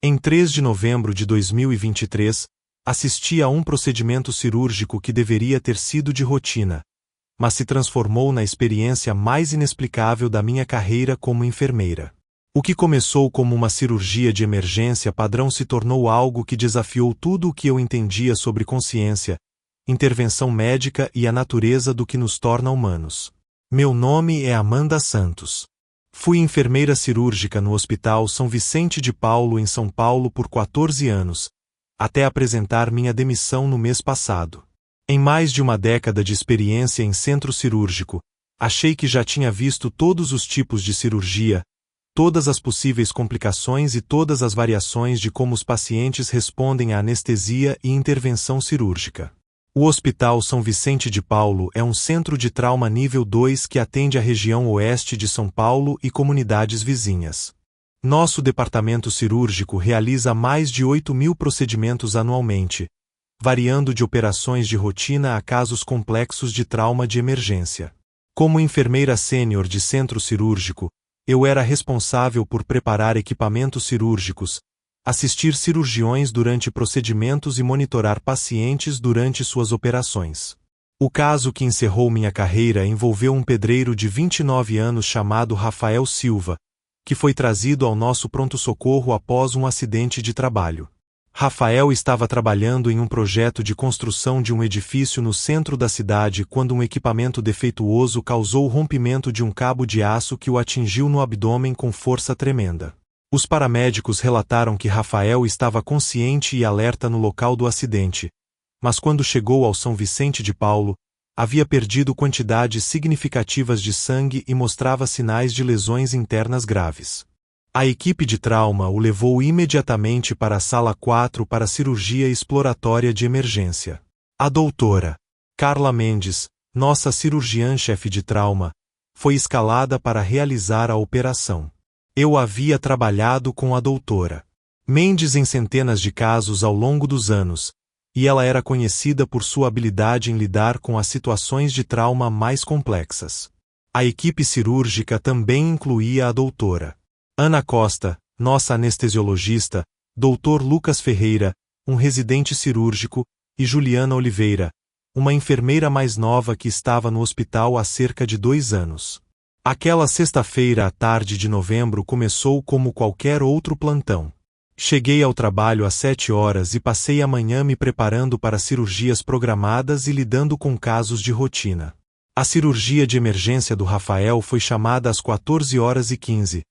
Em 3 de novembro de 2023, assisti a um procedimento cirúrgico que deveria ter sido de rotina, mas se transformou na experiência mais inexplicável da minha carreira como enfermeira. O que começou como uma cirurgia de emergência padrão se tornou algo que desafiou tudo o que eu entendia sobre consciência, intervenção médica e a natureza do que nos torna humanos. Meu nome é Amanda Santos. Fui enfermeira cirúrgica no Hospital São Vicente de Paulo, em São Paulo, por 14 anos, até apresentar minha demissão no mês passado. Em mais de uma década de experiência em centro cirúrgico, achei que já tinha visto todos os tipos de cirurgia, todas as possíveis complicações e todas as variações de como os pacientes respondem à anestesia e intervenção cirúrgica. O Hospital São Vicente de Paulo é um centro de trauma nível 2 que atende a região oeste de São Paulo e comunidades vizinhas. Nosso departamento cirúrgico realiza mais de 8.000 procedimentos anualmente, variando de operações de rotina a casos complexos de trauma de emergência. Como enfermeira sênior de centro cirúrgico, eu era responsável por preparar equipamentos cirúrgicos, assistir cirurgiões durante procedimentos e monitorar pacientes durante suas operações. O caso que encerrou minha carreira envolveu um pedreiro de 29 anos chamado Rafael Silva, que foi trazido ao nosso pronto-socorro após um acidente de trabalho. Rafael estava trabalhando em um projeto de construção de um edifício no centro da cidade quando um equipamento defeituoso causou o rompimento de um cabo de aço que o atingiu no abdômen com força tremenda. Os paramédicos relataram que Rafael estava consciente e alerta no local do acidente, mas quando chegou ao São Vicente de Paulo, havia perdido quantidades significativas de sangue e mostrava sinais de lesões internas graves. A equipe de trauma o levou imediatamente para a sala 4 para cirurgia exploratória de emergência. A doutora Carla Mendes, nossa cirurgiã-chefe de trauma, foi escalada para realizar a operação. Eu havia trabalhado com a doutora Mendes em centenas de casos ao longo dos anos, e ela era conhecida por sua habilidade em lidar com as situações de trauma mais complexas. A equipe cirúrgica também incluía a doutora Ana Costa, nossa anestesiologista, Dr. Lucas Ferreira, um residente cirúrgico, e Juliana Oliveira, uma enfermeira mais nova que estava no hospital há cerca de 2 anos. Aquela sexta-feira à tarde de novembro começou como qualquer outro plantão. Cheguei ao trabalho às 7 horas e passei a manhã me preparando para cirurgias programadas e lidando com casos de rotina. A cirurgia de emergência do Rafael foi chamada às 14h15,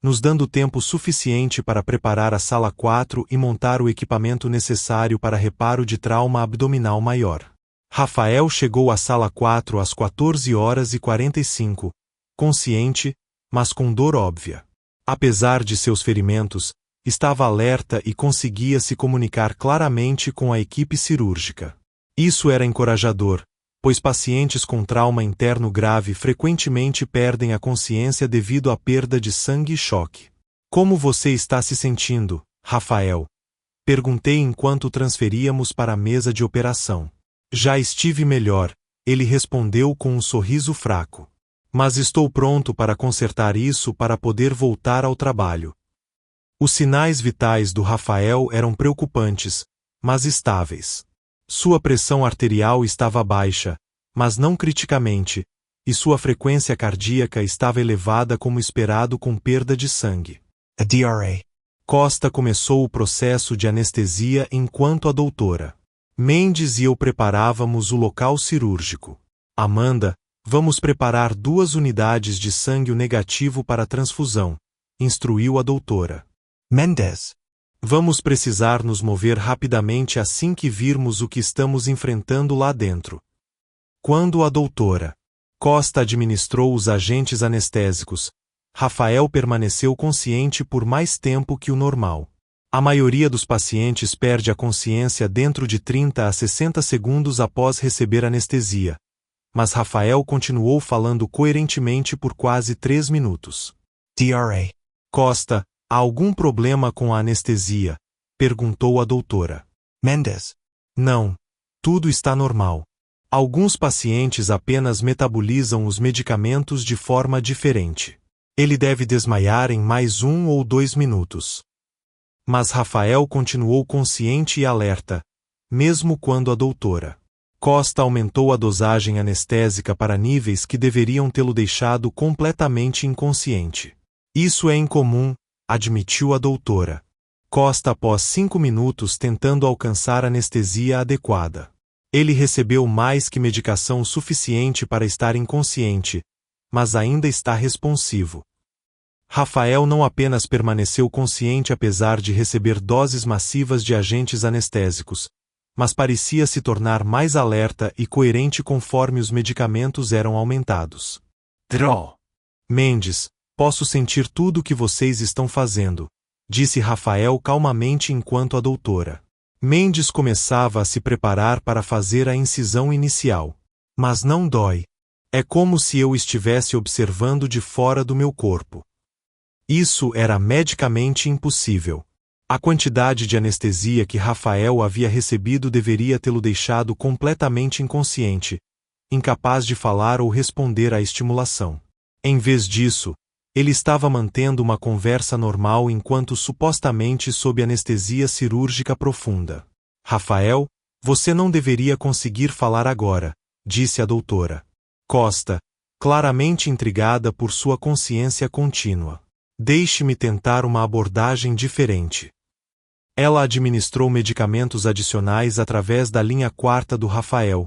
nos dando tempo suficiente para preparar a sala 4 e montar o equipamento necessário para reparo de trauma abdominal maior. Rafael chegou à sala 4 às 14h45, consciente, mas com dor óbvia. Apesar de seus ferimentos, estava alerta e conseguia se comunicar claramente com a equipe cirúrgica. Isso era encorajador, pois pacientes com trauma interno grave frequentemente perdem a consciência devido à perda de sangue e choque. Como você está se sentindo, Rafael? Perguntei enquanto transferíamos para a mesa de operação. Já estive melhor, ele respondeu com um sorriso fraco. Mas estou pronto para consertar isso para poder voltar ao trabalho. Os sinais vitais do Rafael eram preocupantes, mas estáveis. Sua pressão arterial estava baixa, mas não criticamente, e sua frequência cardíaca estava elevada como esperado com perda de sangue. A DRA. Costa começou o processo de anestesia enquanto a doutora Mendes e eu preparávamos o local cirúrgico. Amanda, vamos preparar 2 unidades de sangue negativo para transfusão, instruiu a doutora Mendes. Vamos precisar nos mover rapidamente assim que virmos o que estamos enfrentando lá dentro. Quando a doutora Costa administrou os agentes anestésicos, Rafael permaneceu consciente por mais tempo que o normal. A maioria dos pacientes perde a consciência dentro de 30 a 60 segundos após receber anestesia, mas Rafael continuou falando coerentemente por quase 3 minutos. DRA. Costa, há algum problema com a anestesia? Perguntou a doutora Mendes. Não, tudo está normal. Alguns pacientes apenas metabolizam os medicamentos de forma diferente. Ele deve desmaiar em mais 1 ou 2 minutos. Mas Rafael continuou consciente e alerta, mesmo quando a doutora Costa aumentou a dosagem anestésica para níveis que deveriam tê-lo deixado completamente inconsciente. Isso é incomum, admitiu a doutora Costa após 5 minutos tentando alcançar anestesia adequada. Ele recebeu mais que medicação suficiente para estar inconsciente, mas ainda está responsivo. Rafael não apenas permaneceu consciente apesar de receber doses massivas de agentes anestésicos, mas parecia se tornar mais alerta e coerente conforme os medicamentos eram aumentados. Mendes, posso sentir tudo o que vocês estão fazendo, disse Rafael calmamente enquanto a doutora Mendes começava a se preparar para fazer a incisão inicial. Mas não dói. É como se eu estivesse observando de fora do meu corpo. Isso era medicamente impossível. A quantidade de anestesia que Rafael havia recebido deveria tê-lo deixado completamente inconsciente, incapaz de falar ou responder à estimulação. Em vez disso, ele estava mantendo uma conversa normal enquanto supostamente sob anestesia cirúrgica profunda. Rafael, você não deveria conseguir falar agora, disse a doutora Costa, claramente intrigada por sua consciência contínua. Deixe-me tentar uma abordagem diferente. Ela administrou medicamentos adicionais através da linha quarta do Rafael,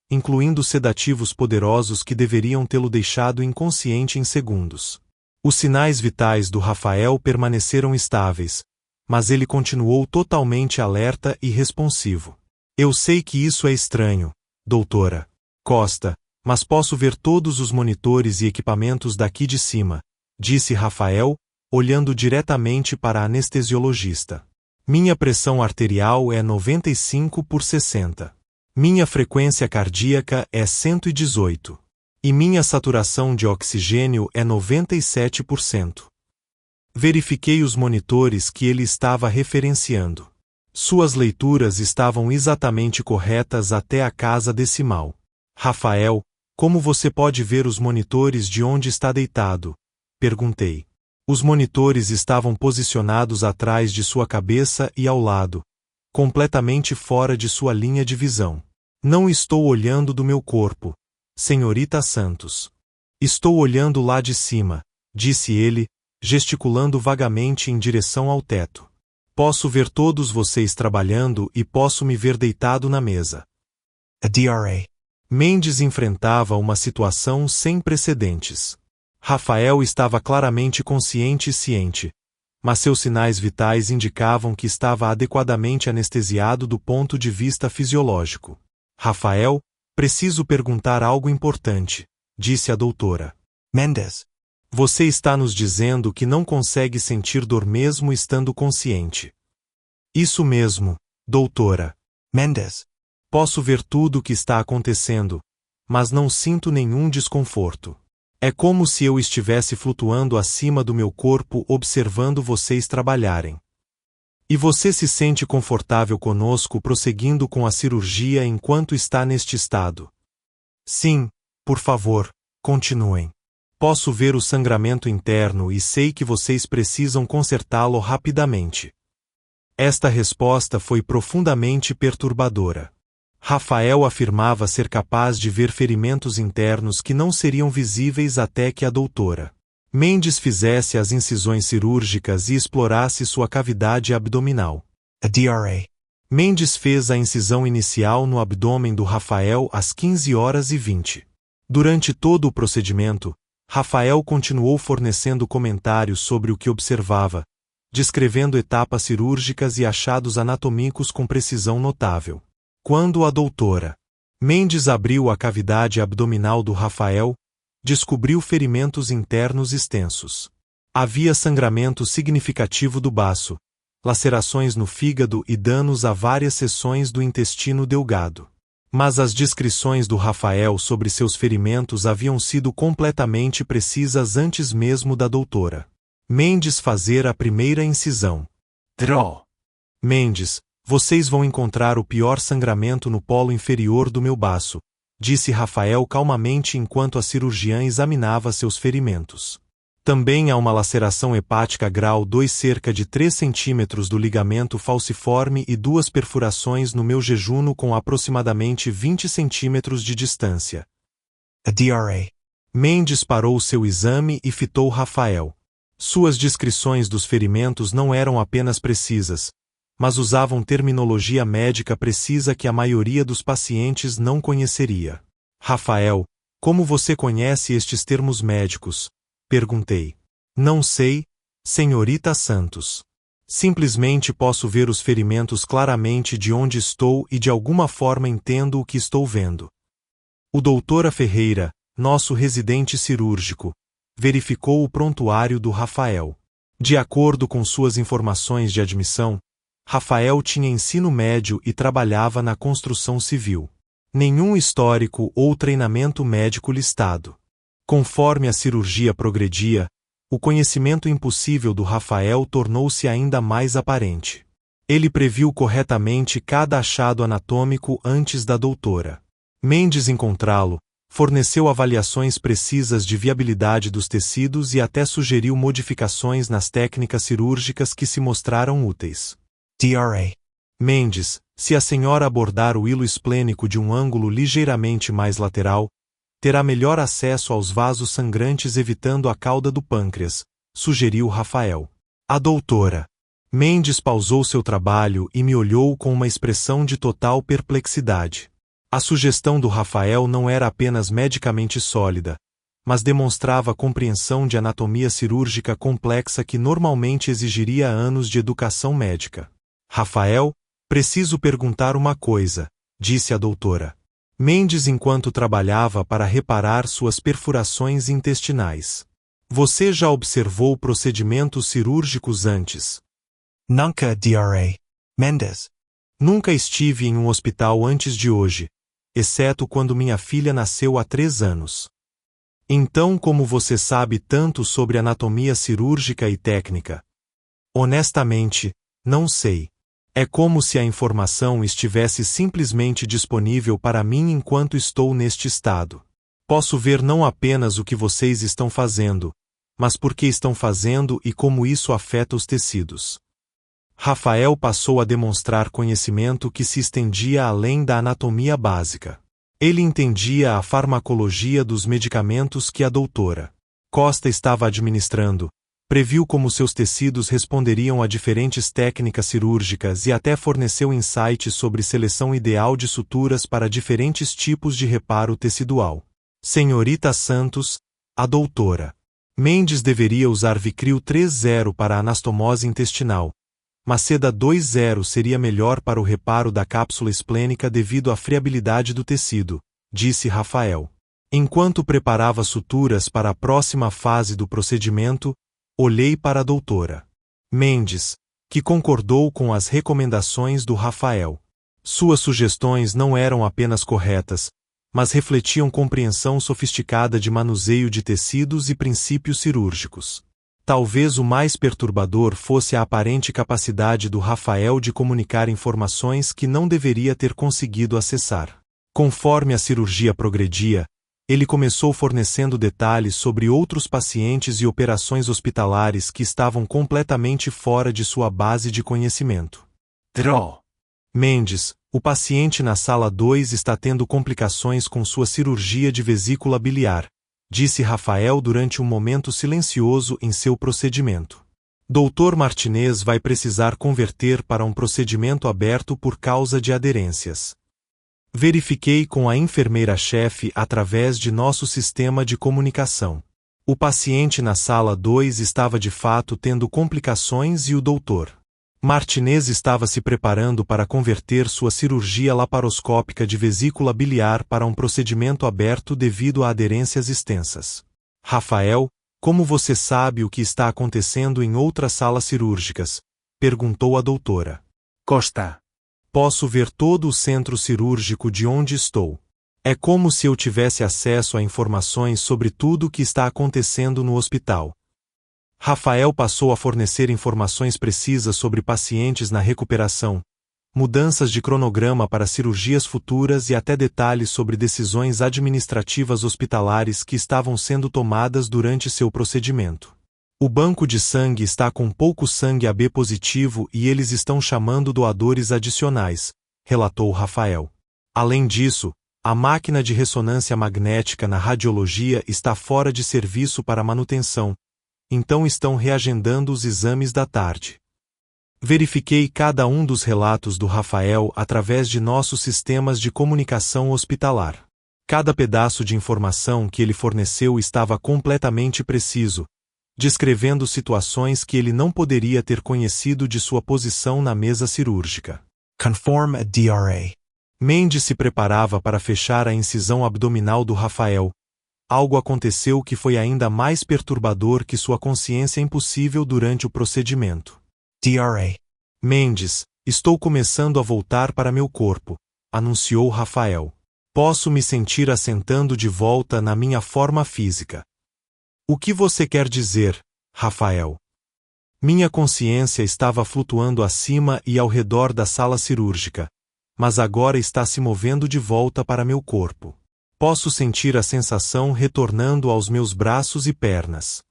incluindo sedativos poderosos que deveriam tê-lo deixado inconsciente em segundos. Os sinais vitais do Rafael permaneceram estáveis, mas ele continuou totalmente alerta e responsivo. Eu sei que isso é estranho, doutora Costa, mas posso ver todos os monitores e equipamentos daqui de cima, disse Rafael, olhando diretamente para a anestesiologista. Minha pressão arterial é 95/60. Minha frequência cardíaca é 118. E minha saturação de oxigênio é 97%. Verifiquei os monitores que ele estava referenciando. Suas leituras estavam exatamente corretas até a casa decimal. Rafael, como você pode ver os monitores de onde está deitado? Perguntei. Os monitores estavam posicionados atrás de sua cabeça e ao lado, completamente fora de sua linha de visão. Não estou olhando do meu corpo, senhorita Santos. Estou olhando lá de cima, disse ele, gesticulando vagamente em direção ao teto. Posso ver todos vocês trabalhando e posso me ver deitado na mesa. A DRA. Mendes enfrentava uma situação sem precedentes. Rafael estava claramente consciente e ciente, mas seus sinais vitais indicavam que estava adequadamente anestesiado do ponto de vista fisiológico. Rafael, preciso perguntar algo importante, disse a doutora Mendes. Você está nos dizendo que não consegue sentir dor mesmo estando consciente. Isso mesmo, doutora Mendes. Posso ver tudo o que está acontecendo, mas não sinto nenhum desconforto. É como se eu estivesse flutuando acima do meu corpo observando vocês trabalharem. E você se sente confortável conosco prosseguindo com a cirurgia enquanto está neste estado? Sim, por favor, continuem. Posso ver o sangramento interno e sei que vocês precisam consertá-lo rapidamente. Esta resposta foi profundamente perturbadora. Rafael afirmava ser capaz de ver ferimentos internos que não seriam visíveis até que a doutora Mendes fizesse as incisões cirúrgicas e explorasse sua cavidade abdominal. A DRA. Mendes fez a incisão inicial no abdômen do Rafael às 15h20. Durante todo o procedimento, Rafael continuou fornecendo comentários sobre o que observava, descrevendo etapas cirúrgicas e achados anatomicos com precisão notável. Quando a doutora Mendes abriu a cavidade abdominal do Rafael, descobriu ferimentos internos extensos. Havia sangramento significativo do baço, lacerações no fígado e danos a várias seções do intestino delgado. Mas as descrições do Rafael sobre seus ferimentos haviam sido completamente precisas antes mesmo da doutora Mendes fazer a primeira incisão. Mendes, vocês vão encontrar o pior sangramento no polo inferior do meu baço, disse Rafael calmamente enquanto a cirurgiã examinava seus ferimentos. Também há uma laceração hepática grau 2 cerca de 3 centímetros do ligamento falciforme e 2 perfurações no meu jejuno com aproximadamente 20 centímetros de distância. A DRA. Mendes parou seu exame e fitou Rafael. Suas descrições dos ferimentos não eram apenas precisas, mas usavam terminologia médica precisa que a maioria dos pacientes não conheceria. Rafael, como você conhece estes termos médicos? Perguntei. Não sei, senhorita Santos. Simplesmente posso ver os ferimentos claramente de onde estou e de alguma forma entendo o que estou vendo. O doutora Ferreira, nosso residente cirúrgico, verificou o prontuário do Rafael. De acordo com suas informações de admissão, Rafael tinha ensino médio e trabalhava na construção civil. Nenhum histórico ou treinamento médico listado. Conforme a cirurgia progredia, o conhecimento impossível do Rafael tornou-se ainda mais aparente. Ele previu corretamente cada achado anatômico antes da doutora Mendes encontrá-lo, forneceu avaliações precisas de viabilidade dos tecidos e até sugeriu modificações nas técnicas cirúrgicas que se mostraram úteis. DRA. Mendes, se a senhora abordar o hilo esplênico de um ângulo ligeiramente mais lateral, terá melhor acesso aos vasos sangrantes evitando a cauda do pâncreas, sugeriu Rafael. A doutora Mendes pausou seu trabalho e me olhou com uma expressão de total perplexidade. A sugestão do Rafael não era apenas medicamente sólida, mas demonstrava compreensão de anatomia cirúrgica complexa que normalmente exigiria anos de educação médica. Rafael, preciso perguntar uma coisa, disse a doutora Mendes enquanto trabalhava para reparar suas perfurações intestinais. Você já observou procedimentos cirúrgicos antes? Nunca DRA. Mendes. Nunca estive em um hospital antes de hoje, exceto quando minha filha nasceu há 3 anos. Então, como você sabe tanto sobre anatomia cirúrgica e técnica? Honestamente, não sei. É como se a informação estivesse simplesmente disponível para mim enquanto estou neste estado. Posso ver não apenas o que vocês estão fazendo, mas por que estão fazendo e como isso afeta os tecidos. Rafael passou a demonstrar conhecimento que se estendia além da anatomia básica. Ele entendia a farmacologia dos medicamentos que a doutora Costa estava administrando, previu como seus tecidos responderiam a diferentes técnicas cirúrgicas e até forneceu insights sobre seleção ideal de suturas para diferentes tipos de reparo tecidual. Senhorita Santos, a doutora Mendes deveria usar Vicryl 3.0 para a anastomose intestinal, mas Seda 2.0 seria melhor para o reparo da cápsula esplênica devido à friabilidade do tecido, disse Rafael. Enquanto preparava suturas para a próxima fase do procedimento, olhei para a doutora Mendes, que concordou com as recomendações do Rafael. Suas sugestões não eram apenas corretas, mas refletiam compreensão sofisticada de manuseio de tecidos e princípios cirúrgicos. Talvez o mais perturbador fosse a aparente capacidade do Rafael de comunicar informações que não deveria ter conseguido acessar. Conforme a cirurgia progredia, ele começou fornecendo detalhes sobre outros pacientes e operações hospitalares que estavam completamente fora de sua base de conhecimento. DRO. Mendes, o paciente na sala 2 está tendo complicações com sua cirurgia de vesícula biliar, disse Rafael durante um momento silencioso em seu procedimento. Dr. Martinez vai precisar converter para um procedimento aberto por causa de aderências. Verifiquei com a enfermeira-chefe através de nosso sistema de comunicação. O paciente na sala 2 estava de fato tendo complicações e o Dr. Martinez estava se preparando para converter sua cirurgia laparoscópica de vesícula biliar para um procedimento aberto devido a aderências extensas. Rafael, como você sabe o que está acontecendo em outras salas cirúrgicas? Perguntou a doutora Costa. Posso ver todo o centro cirúrgico de onde estou. É como se eu tivesse acesso a informações sobre tudo o que está acontecendo no hospital. Rafael passou a fornecer informações precisas sobre pacientes na recuperação, mudanças de cronograma para cirurgias futuras e até detalhes sobre decisões administrativas hospitalares que estavam sendo tomadas durante seu procedimento. O banco de sangue está com pouco sangue AB positivo e eles estão chamando doadores adicionais, relatou Rafael. Além disso, a máquina de ressonância magnética na radiologia está fora de serviço para manutenção, então estão reagendando os exames da tarde. Verifiquei cada um dos relatos do Rafael através de nossos sistemas de comunicação hospitalar. Cada pedaço de informação que ele forneceu estava completamente preciso, descrevendo situações que ele não poderia ter conhecido de sua posição na mesa cirúrgica. Conform a DRA. Mendes se preparava para fechar a incisão abdominal do Rafael. Algo aconteceu que foi ainda mais perturbador que sua consciência impossível durante o procedimento. DRA. Mendes, estou começando a voltar para meu corpo, anunciou Rafael. Posso me sentir assentando de volta na minha forma física. O que você quer dizer, Rafael? Minha consciência estava flutuando acima e ao redor da sala cirúrgica, mas agora está se movendo de volta para meu corpo. Posso sentir a sensação retornando aos meus braços e pernas.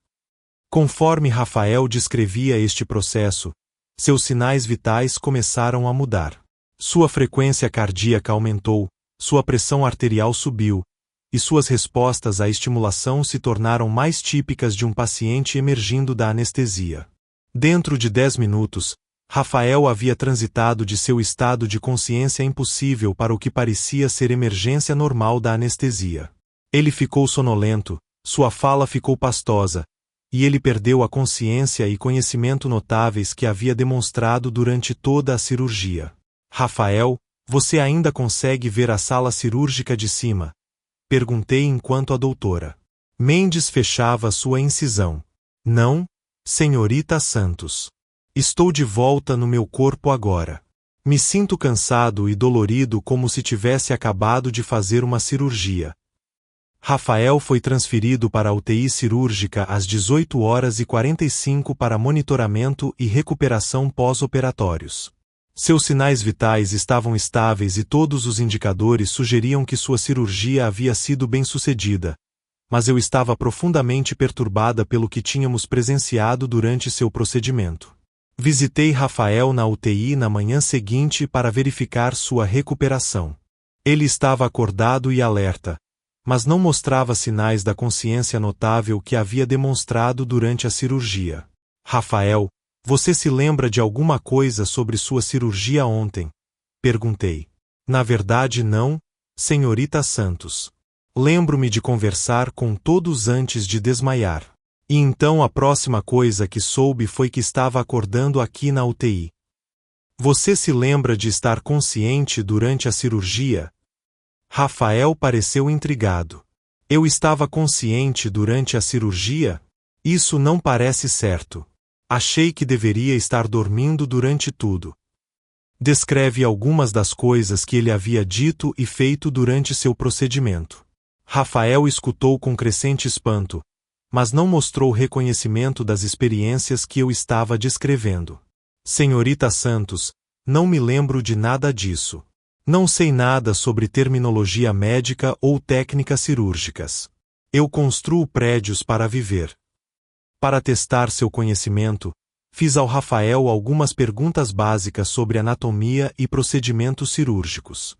Conforme Rafael descrevia este processo, seus sinais vitais começaram a mudar. Sua frequência cardíaca aumentou, sua pressão arterial subiu, e suas respostas à estimulação se tornaram mais típicas de um paciente emergindo da anestesia. Dentro de 10 minutos, Rafael havia transitado de seu estado de consciência impossível para o que parecia ser emergência normal da anestesia. Ele ficou sonolento, sua fala ficou pastosa, e ele perdeu a consciência e conhecimento notáveis que havia demonstrado durante toda a cirurgia. Rafael, você ainda consegue ver a sala cirúrgica de cima? Perguntei enquanto a doutora Mendes fechava sua incisão. Não, senhorita Santos. Estou de volta no meu corpo agora. Me sinto cansado e dolorido como se tivesse acabado de fazer uma cirurgia. Rafael foi transferido para a UTI cirúrgica às 18h45 para monitoramento e recuperação pós-operatórios. Seus sinais vitais estavam estáveis e todos os indicadores sugeriam que sua cirurgia havia sido bem-sucedida, mas eu estava profundamente perturbada pelo que tínhamos presenciado durante seu procedimento. Visitei Rafael na UTI na manhã seguinte para verificar sua recuperação. Ele estava acordado e alerta, mas não mostrava sinais da consciência notável que havia demonstrado durante a cirurgia. Rafael, você se lembra de alguma coisa sobre sua cirurgia ontem? Perguntei. Na verdade não, senhorita Santos. Lembro-me de conversar com todos antes de desmaiar. E então a próxima coisa que soube foi que estava acordando aqui na UTI. Você se lembra de estar consciente durante a cirurgia? Rafael pareceu intrigado. Eu estava consciente durante a cirurgia? Isso não parece certo. Achei que deveria estar dormindo durante tudo. Descreve algumas das coisas que ele havia dito e feito durante seu procedimento. Rafael escutou com crescente espanto, mas não mostrou reconhecimento das experiências que eu estava descrevendo. Senhorita Santos, não me lembro de nada disso. Não sei nada sobre terminologia médica ou técnicas cirúrgicas. Eu construo prédios para viver. Para testar seu conhecimento, fiz ao Rafael algumas perguntas básicas sobre anatomia e procedimentos cirúrgicos.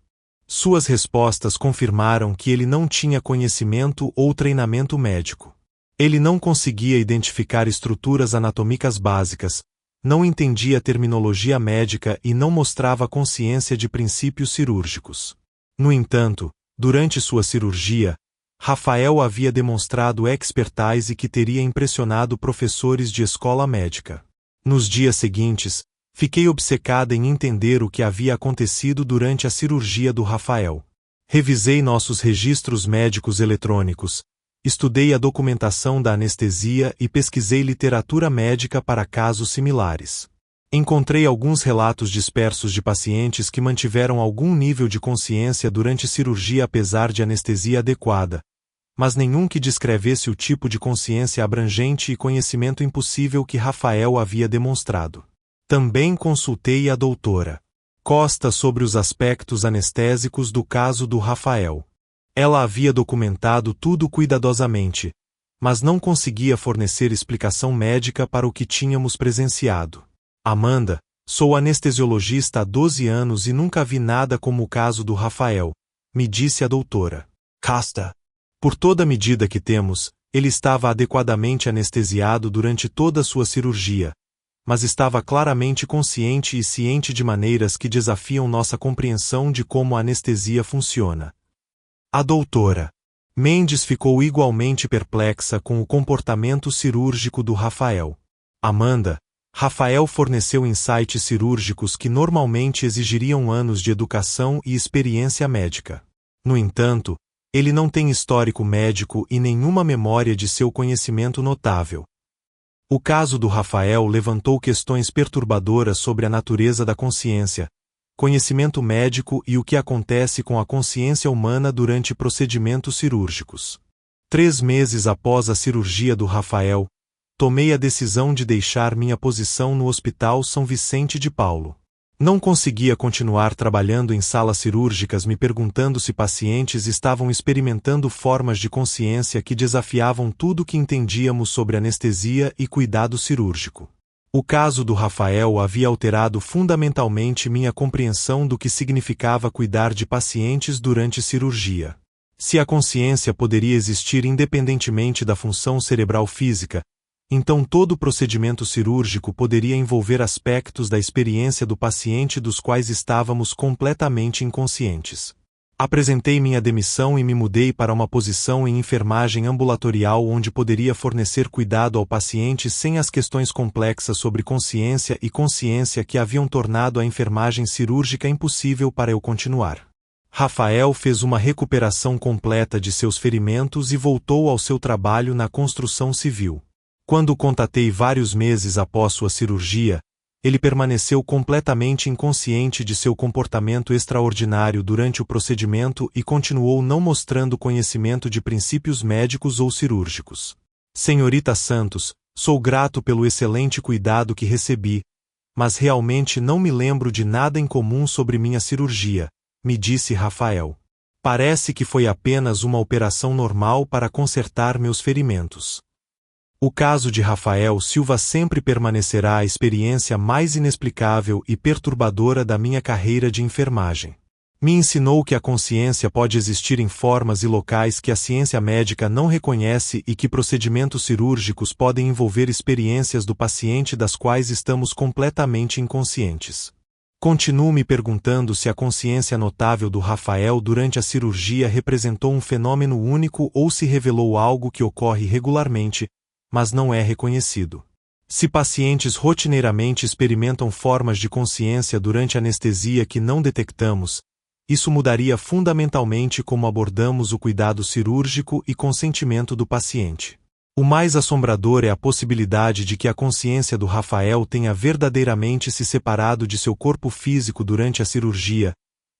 Suas respostas confirmaram que ele não tinha conhecimento ou treinamento médico. Ele não conseguia identificar estruturas anatômicas básicas, não entendia terminologia médica e não mostrava consciência de princípios cirúrgicos. No entanto, durante sua cirurgia, Rafael havia demonstrado expertise que teria impressionado professores de escola médica. Nos dias seguintes, fiquei obcecada em entender o que havia acontecido durante a cirurgia do Rafael. Revisei nossos registros médicos eletrônicos, estudei a documentação da anestesia e pesquisei literatura médica para casos similares. Encontrei alguns relatos dispersos de pacientes que mantiveram algum nível de consciência durante cirurgia apesar de anestesia adequada, mas nenhum que descrevesse o tipo de consciência abrangente e conhecimento impossível que Rafael havia demonstrado. Também consultei a doutora Costa sobre os aspectos anestésicos do caso do Rafael. Ela havia documentado tudo cuidadosamente, mas não conseguia fornecer explicação médica para o que tínhamos presenciado. Amanda, sou anestesiologista há 12 anos e nunca vi nada como o caso do Rafael, me disse a doutora Costa. Por toda medida que temos, ele estava adequadamente anestesiado durante toda a sua cirurgia, mas estava claramente consciente e ciente de maneiras que desafiam nossa compreensão de como a anestesia funciona. A doutora Mendes ficou igualmente perplexa com o comportamento cirúrgico do Rafael. Amanda, Rafael forneceu insights cirúrgicos que normalmente exigiriam anos de educação e experiência médica. No entanto, ele não tem histórico médico e nenhuma memória de seu conhecimento notável. O caso do Rafael levantou questões perturbadoras sobre a natureza da consciência, conhecimento médico e o que acontece com a consciência humana durante procedimentos cirúrgicos. 3 meses após a cirurgia do Rafael, tomei a decisão de deixar minha posição no Hospital São Vicente de Paulo. Não conseguia continuar trabalhando em salas cirúrgicas me perguntando se pacientes estavam experimentando formas de consciência que desafiavam tudo que entendíamos sobre anestesia e cuidado cirúrgico. O caso do Rafael havia alterado fundamentalmente minha compreensão do que significava cuidar de pacientes durante cirurgia. Se a consciência poderia existir independentemente da função cerebral física, então todo procedimento cirúrgico poderia envolver aspectos da experiência do paciente dos quais estávamos completamente inconscientes. Apresentei minha demissão e me mudei para uma posição em enfermagem ambulatorial onde poderia fornecer cuidado ao paciente sem as questões complexas sobre consciência e consciência que haviam tornado a enfermagem cirúrgica impossível para eu continuar. Rafael fez uma recuperação completa de seus ferimentos e voltou ao seu trabalho na construção civil. Quando o contatei vários meses após sua cirurgia, ele permaneceu completamente inconsciente de seu comportamento extraordinário durante o procedimento e continuou não mostrando conhecimento de princípios médicos ou cirúrgicos. Senhorita Santos, sou grato pelo excelente cuidado que recebi, mas realmente não me lembro de nada em comum sobre minha cirurgia, me disse Rafael. Parece que foi apenas uma operação normal para consertar meus ferimentos. O caso de Rafael Silva sempre permanecerá a experiência mais inexplicável e perturbadora da minha carreira de enfermagem. Me ensinou que a consciência pode existir em formas e locais que a ciência médica não reconhece e que procedimentos cirúrgicos podem envolver experiências do paciente das quais estamos completamente inconscientes. Continuo me perguntando se a consciência notável do Rafael durante a cirurgia representou um fenômeno único ou se revelou algo que ocorre regularmente, mas não é reconhecido. Se pacientes rotineiramente experimentam formas de consciência durante anestesia que não detectamos, isso mudaria fundamentalmente como abordamos o cuidado cirúrgico e consentimento do paciente. O mais assombrador é a possibilidade de que a consciência do Rafael tenha verdadeiramente se separado de seu corpo físico durante a cirurgia,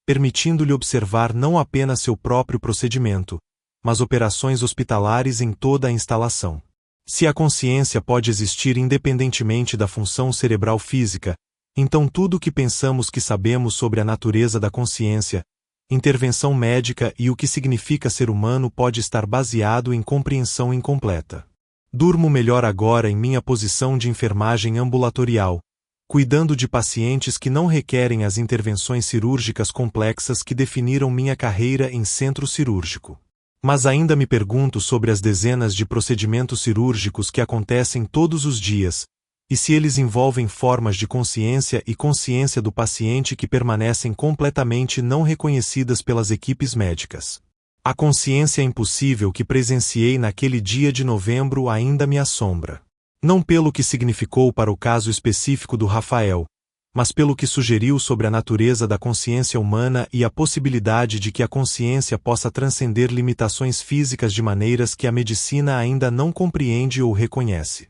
permitindo-lhe observar não apenas seu próprio procedimento, mas operações hospitalares em toda a instalação. Se a consciência pode existir independentemente da função cerebral física, então tudo o que pensamos que sabemos sobre a natureza da consciência, intervenção médica e o que significa ser humano pode estar baseado em compreensão incompleta. Durmo melhor agora em minha posição de enfermagem ambulatorial, cuidando de pacientes que não requerem as intervenções cirúrgicas complexas que definiram minha carreira em centro cirúrgico. Mas ainda me pergunto sobre as dezenas de procedimentos cirúrgicos que acontecem todos os dias, e se eles envolvem formas de consciência e consciência do paciente que permanecem completamente não reconhecidas pelas equipes médicas. A consciência impossível que presenciei naquele dia de novembro ainda me assombra. Não pelo que significou para o caso específico do Rafael, mas pelo que sugeriu sobre a natureza da consciência humana e a possibilidade de que a consciência possa transcender limitações físicas de maneiras que a medicina ainda não compreende ou reconhece.